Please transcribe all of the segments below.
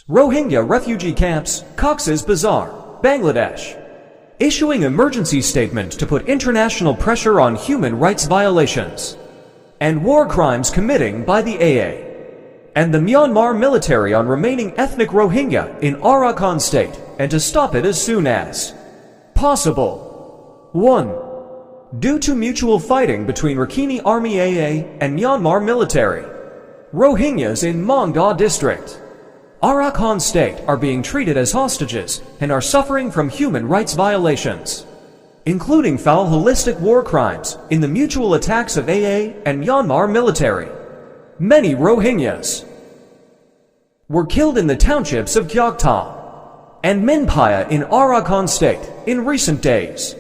Rohingya refugee camps, Cox's Bazar, Bangladesh. Issuing emergency statement to put international pressure on human rights violations and war crimes committing by the AA and the Myanmar military on remaining ethnic Rohingya in Arakan State and to stop it as soon as possible. 1. Due to mutual fighting between Rakhine Army AA and Myanmar Military, Rohingyas in Maungdaw District, Arakan State are being treated as hostages and are suffering from human rights violations, including foul holistic war crimes in the mutual attacks of AA and Myanmar Military. Many Rohingyas were killed in the townships of Kyauk and Minpaya in Arakan State in recent days,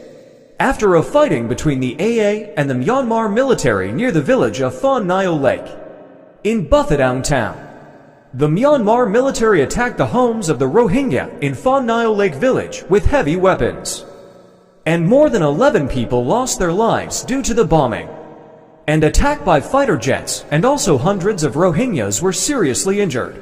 after a fighting between the AA and the Myanmar military near the village of Phon Nyo Laik in Buthidaung town. The Myanmar military attacked the homes of the Rohingya in Phon Nyo Laik village with heavy weapons, and more than 11 people lost their lives due to the bombing and attack by fighter jets, and also hundreds of Rohingyas were seriously injured.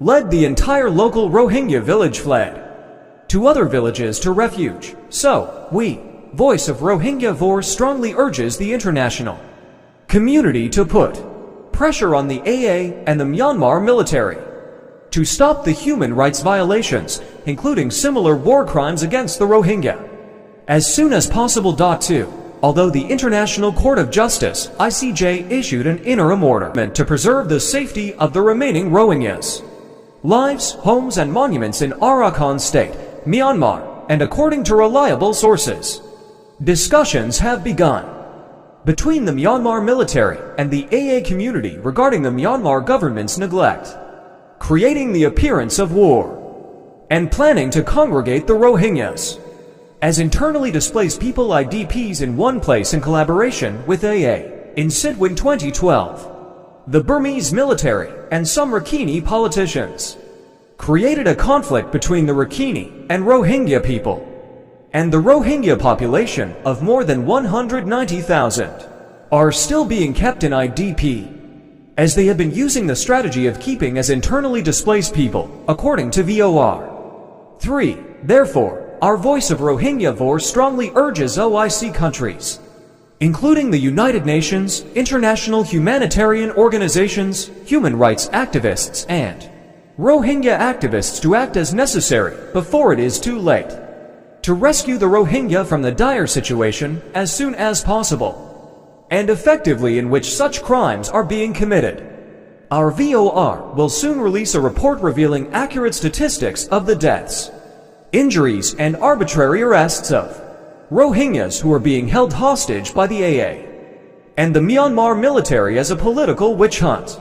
The entire local Rohingya village fled to other villages to refuge. So, we, Voice of Rohingya Vor, strongly urges the international community to put pressure on the AA and the Myanmar military to stop the human rights violations, including similar war crimes against the Rohingya, as soon as possible. 2. Although the International Court of Justice (ICJ) issued an interim order meant to preserve the safety of the remaining Rohingyas' lives, homes and monuments in Arakan State, Myanmar, and according to reliable sources, discussions have begun between the Myanmar military and the AA community regarding the Myanmar government's neglect, creating the appearance of war, and planning to congregate the Rohingyas as internally displaced people IDPs in one place in collaboration with AA. In Sidwin 2012, the Burmese military and some Rakhine politicians created a conflict between the Rakhine and Rohingya people, and the Rohingya population of more than 190,000 are still being kept in IDP, as they have been using the strategy of keeping as internally displaced people, according to VOR. 3. Therefore, our Voice of Rohingya Vor strongly urges OIC countries, including the United Nations, international humanitarian organizations, human rights activists, and Rohingya activists to act as necessary before it is too late, to rescue the Rohingya from the dire situation as soon as possible, and effectively in which such crimes are being committed. Our VOR will soon release a report revealing accurate statistics of the deaths, injuries, and arbitrary arrests of Rohingyas who are being held hostage by the AA and the Myanmar military as a political witch hunt.